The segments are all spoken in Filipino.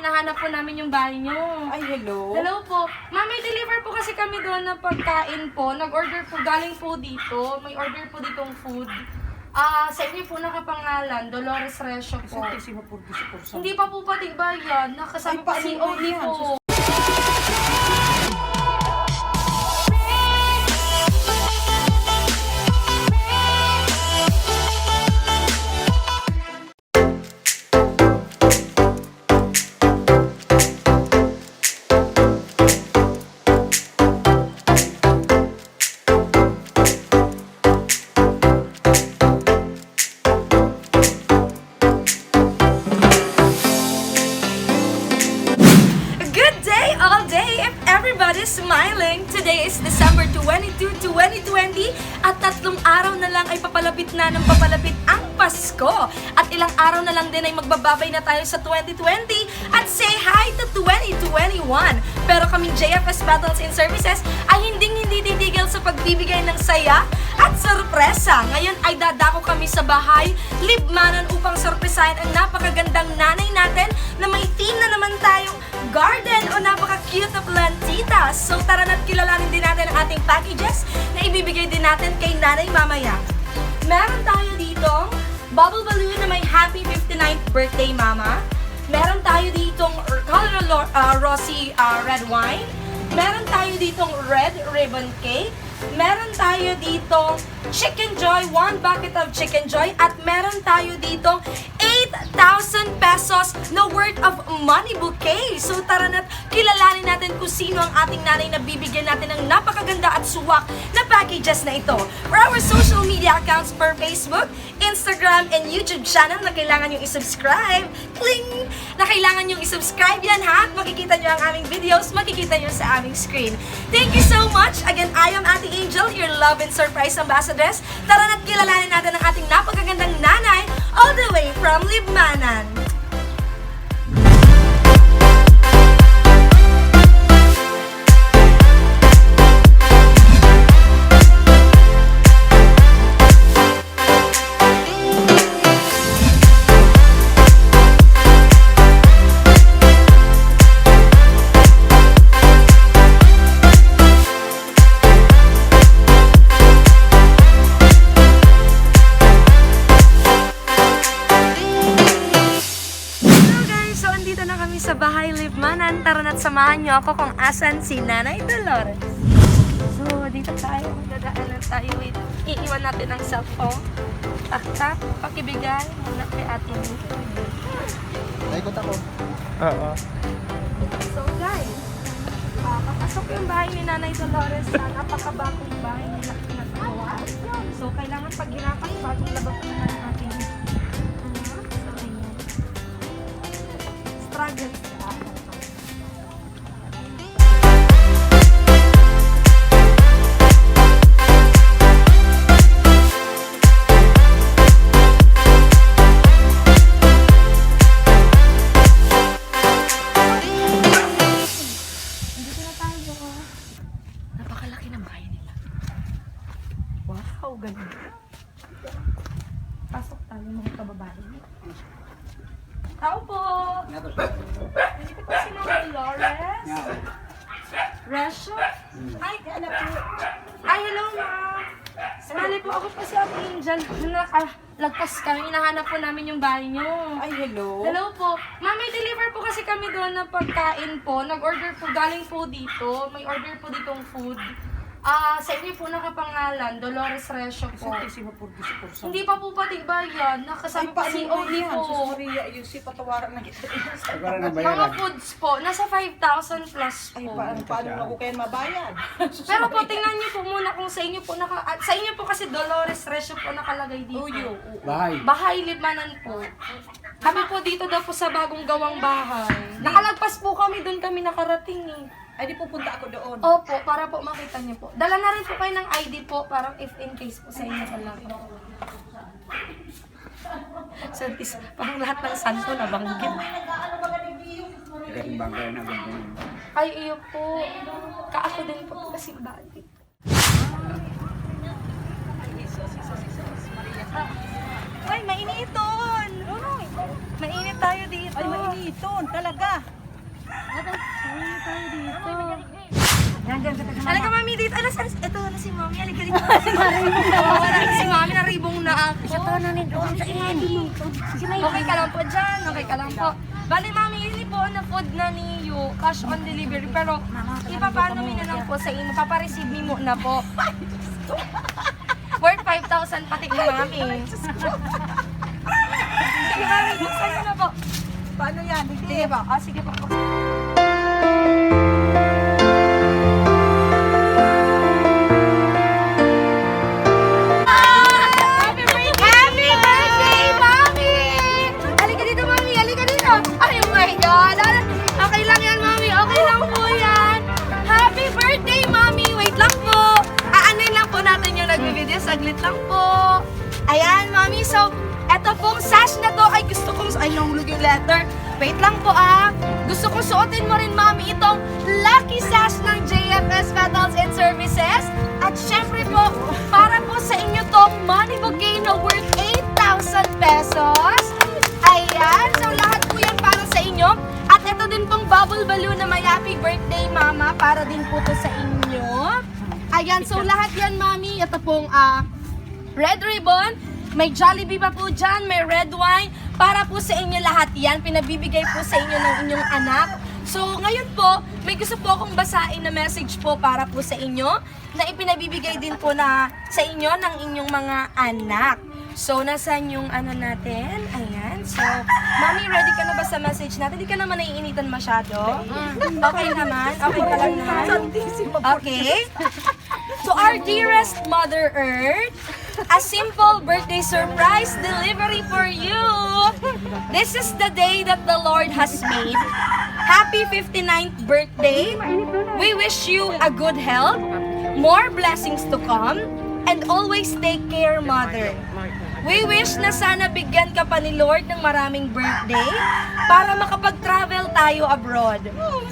hinahanap po namin yung bahay nyo. Ay, hello. Hello po. Ma'am, may deliver po kasi kami doon ng pagkain po. Nag-order po, galing po dito. May order po ditong food. Sa inyo po nakapangalan, Dolores Resio po. Hindi pa po pati bayan. Nakasama pa si COD po. Smiling! Today is December 22, 2020 at 3 araw na lang ay papalapit na ng papalapit ang Pasko. At ilang araw na lang din ay magbababay na tayo sa 2020 at say hi to 2021. Pero kaming JFS Battles and Services ay hindi titigil sa pagbibigay ng saya at sorpresa. Ngayon ay dadako kami sa bahay Libmanan upang sorpresahin ang napakagandang nanay natin na may team na naman tayong garden o napaka-cute na plantita. So tara na't kilalanin din natin ang ating packages na ibibigay din natin kay nanay mamaya. Meron tayo ditong bubble balloon na may happy 59th birthday mama. Meron tayo ditong color rosy red wine. Meron tayo ditong red ribbon cake. Meron tayo ditong Chicken Joy, 1 bucket of Chicken Joy. At meron tayo ditong 8,000 pesos na worth of money bouquet. So tara na't kilalanin natin kung sino ang ating nanay na bibigyan natin ng napakaganda at suwak na packages na ito. For our social media accounts for Facebook, Instagram, and YouTube channel na kailangan yung isubscribe. Kling! Na kailangan yung isubscribe yan ha. At makikita nyo ang aming videos, makikita nyo sa aming screen. Thank you so much. Again, I am Ate Angel, your love and surprise ambassadress. Tara na't kilalanin natin ang ating napakagandang nanay all the way from Libmanan. Sa bahay Libmanan, tara na't samahan niyo ako kung asan si Nanay Dolores. So, dito tayo, magdadaanan tayo. Iiwan natin ang cellphone. Tak-tak, pakibigay muna kay Ate Nick. Naikot ako. Oo. So guys, papasok yung bahay ni Nanay Dolores sa napakabagong bahay nila pinagawa. So, kailangan paghirapan bagong labas na ng ating struggle. Napakalaki ng bahay nila. Wow, ganun. Pasok tayo mga kababae. Tao po! Nandito po si Nanay Dolores. Resio? Ay, alam po. Ay, hello ma'am. Sinali po ako po si Ate Angel. Nakalagpas kami. Hinahanap po namin yung bahay nyo. Ay, hello. Hello po. Ma'am, may deliver po kasi kami doon ng pagkain po. Nag-order po, galing po dito. May order po ditong food. Sa inyo po nakapangalan, Dolores Resio po. Hindi pa po pati bayan. Nakasama pa si COD po. Maria, yung si patawaran na kita. Mga foods po, nasa 5,000 plus Ay, po. paano na ko kayo mabayad? Pero po, tingnan niyo po muna kung sa inyo po sa inyo po kasi Dolores Resio po nakalagay dito. Uyo. Bahay. Bahay Libmanan po. Kami po dito daw po sa bagong gawang bahay. Nakalagpas po kami, doon kami nakarating eh. Ay, di pupunta ako doon. Opo, para po makita niyo po. Dala na rin po kayo ng ID po, parang if in case po sa inyo talaga. So, parang lahat ng santo na banggit. Kasing bangkay na ganyan. Ay, iyo po. Kaako din po kasi bali. Ay, mainiton! Mainit tayo dito. Ay, mainiton. Talaga. Mainit tayo dito. Halika, mami, dito. Ito na si mami. Halika dito. Wala na si mami. Naribong na ako. Ito na ni doon sa ini. Okay ka lang po dyan. Okay ka lang po. Bali, mami, yun po na food na niyo. Cash on delivery. Pero, ipapaano mi na lang po sa inyo. Papareceive mi mo na po. Worth 5,000 pati ni mami. Sige, mami. Buksan mo na po. Paano yan? Sige po. Sige po. Happy birthday, Mami! Halika dito, Mami. Halika dito. Ay, oh my God. Okay lang yan, Mami. Okay lang po yan. Happy birthday, Mami. Wait lang po. Aanin lang po natin yung nag-video. Saglit lang po. Ayan, Mami. So, eto pong sash na to ay gusto kong... Ay, nahulog yung letter. Wait lang po Gusto kong suotin mo rin, Mami, itong lucky sash ng JFS Petals and Services. At syempre po, para po sa inyo tong money bouquet na worth 8,000 pesos. Ayan, so lahat po yan para sa inyo. At ito din pong bubble balloon na may happy birthday, Mama, para din po to sa inyo. Ayan, so lahat yan, Mami. Ito pong red ribbon. May Jollibee pa po dyan, may red wine. Para po sa inyo lahat yan, pinabibigay po sa inyo ng inyong anak. So ngayon po, may gusto po akong basahin na message po para po sa inyo na ipinabibigay din po na sa inyo ng inyong mga anak. So nasaan yung ano natin? Ayan. So, Mami, ready ka na ba sa message natin? Hindi ka naman naiinitan masyado? Okay naman? Okay ka lang naman? Okay. To our dearest Mother Earth, a simple birthday surprise delivery for you. This is the day that the Lord has made. Happy 59th birthday. We wish you a good health, more blessings to come, and always take care, Mother. We wish na sana bigyan ka pa ni Lord ng maraming birthday para makapag-travel tayo abroad.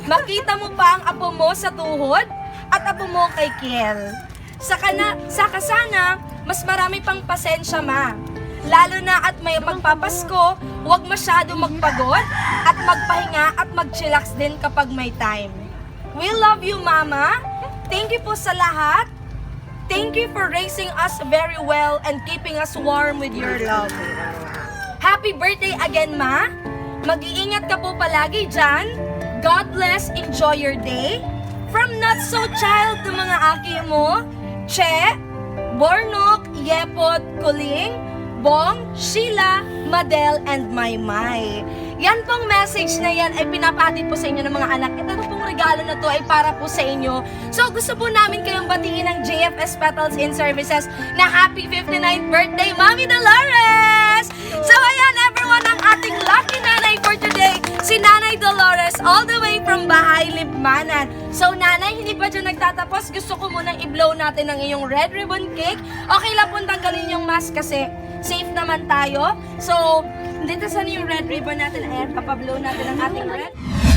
Makita mo pa ang apo mo sa tuhod at apo mo kay Kiel. Saka sana, mas marami pang pasensya, Ma. Lalo na at may magpapasko, huwag masyado magpagod at magpahinga at mag-chillax din kapag may time. We love you, Mama. Thank you po sa lahat. Thank you for raising us very well and keeping us warm with your love. Happy birthday again, Ma. Mag-iingat ka po palagi dyan. God bless, enjoy your day. From not so child ng mga aki mo, Che, Bornok, Yepot, Kuling, Bong, Sheila, Madel, and Maymay. Yan pong message na yan ay pinapatid po sa inyo ng mga anak. Ito pong regalo na to ay para po sa inyo. So gusto po namin kayong batiin ng JFS Petals and Services na happy 59th birthday, Mami Dolores! So ayan everyone, ang ating lucky nanay for today, si Nanay Dolores, all the way from Bahay, Libmanan. So nanay, hindi pa dyan nagtatapos. Gusto ko munang i-blow natin ang iyong red ribbon cake. Okay lang po tanggalin yung mask kasi safe naman tayo. So, dito sa yung red ribbon natin. Ayan, papablow natin ang ating red.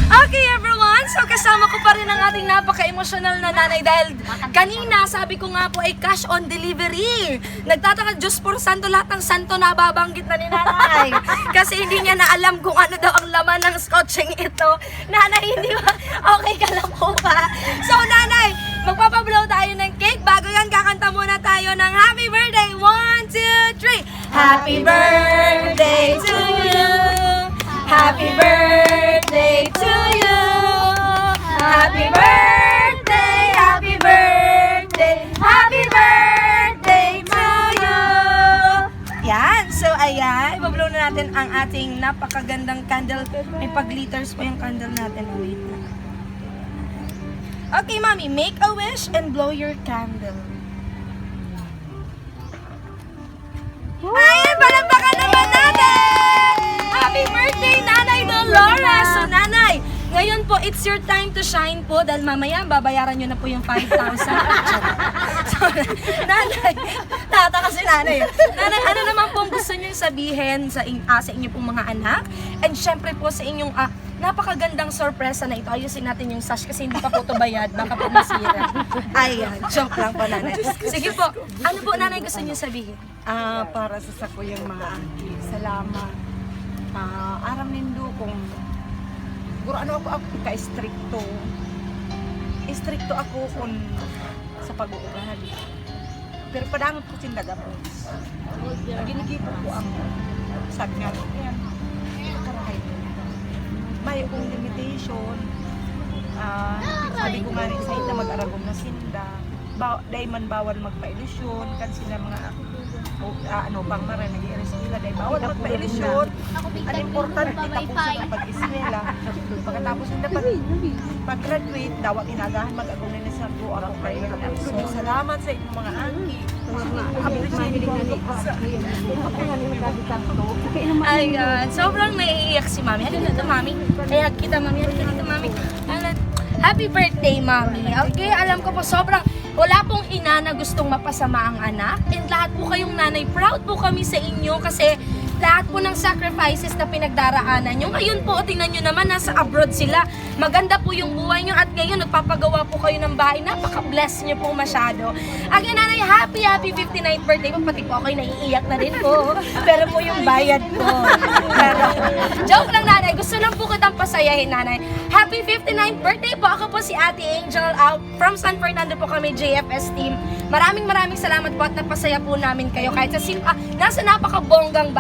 Okay everyone, so kasama ko pa rin ang ating napaka-emotional na nanay dahil kanina sabi ko nga po ay cash on delivery. Nagtataka, Diyos por santo, lahat ng santo nababanggit na ni nanay. Kasi hindi niya na alam kung ano daw ang laman ng scotching ito. Nanay, hindi ba? Okay ka lang po ba? So nanay, magpapablow tayo ng cake. Bago yan, kakanta muna tayo ng happy birthday. 1, 2, 3. Happy birthday to you. Happy birthday to you. Happy birthday, happy birthday, happy birthday to you. Yan, so ayan, ibablow na natin ang ating napakagandang candle. May pag-glitters pa yung candle natin. Wait na. Okay, Mami, make a wish and blow your candle. Ayan, palakpakan naman natin! Happy birthday, Nanay Dolores! So, Nanay, ngayon po, it's your time to shine po dahil mamaya babayaran nyo na po yung 5,000. So, Nanay, tataka si Nanay. Nanay, ano naman po ang gusto nyo sabihin sa inyo pong mga anak? And syempre po sa inyong napakagandang sorpresa na ito. Ayusin natin yung sash kasi hindi pa po ito bayad. Baka po masira. Ayan, joke lang po, Nanay. Sige po, ano po, Nanay, gusto nyo sabihin? Para sa sakuyang mga aki. Salamat. aram nindo kung siguro ano ako ka-stricto. Stricto ako kung sa pag-uugal. Pero padangot ko sindagapos. Ginigipon ko ang sagngan. Ayan. Karahay. May akong limitation. Sabi ko nga rin sa ita mag-aragong na sinda. Dahil man bawal magpa-ilusyon. Kan sila mga pangmara nag-i-aris nila. Dahil bawal magpa-ilusyon. Ang importante, tapusin ang pag-ismela. Pagkatapos yung dapat pag-graduate, dawat inagahan mag-agong na sa buo ako kayo. So, salamat sa inyong mga angki. Ayan, sobrang naiiyak si Mami. Halika dito, Mami. Kaya kita, Mami. Halika dito, Mami. Happy birthday, Mami. Okay, alam ko po sobrang wala pong ina na gustong mapasama ang anak. And lahat po kayong nanay, proud po kami sa inyo kasi lahat po ng sacrifices na pinagdaraanan nyo. Ngayon po, tingnan nyo naman, nasa abroad sila. Maganda po yung buhay nyo at ngayon, nagpapagawa po kayo ng bahay. Napaka-bless nyo po masyado. Again, nanay, happy 59th birthday po. Pati po ako'y naiiyak na rin po. Pero po yung bayad ko. Pero, joke lang, nanay. Gusto lang po kitang pasayahin, nanay. Happy 59th birthday po. Ako po si Ate Angel. From San Fernando po kami, JFS team. Maraming salamat po at napasaya po namin kayo. Kahit sa nasa napakabonggang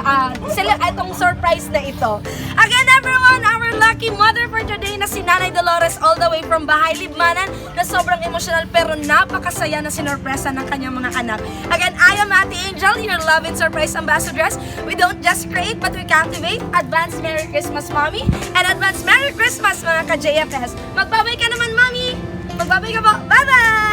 itong surprise na ito. Again, everyone, our lucky mother for today na si Nanay Dolores all the way from Bahay Libmanan na sobrang emotional pero napakasaya na sinorpresa ng kanyang mga anak. Again, I am Ate Angel, your love and surprise ambassadress. We don't just create but we captivate. Advance Merry Christmas, Mommy, and Advance Merry Christmas, mga ka-JFS. Magbabay ka naman, Mommy! Magbabay ka po! Bye-bye!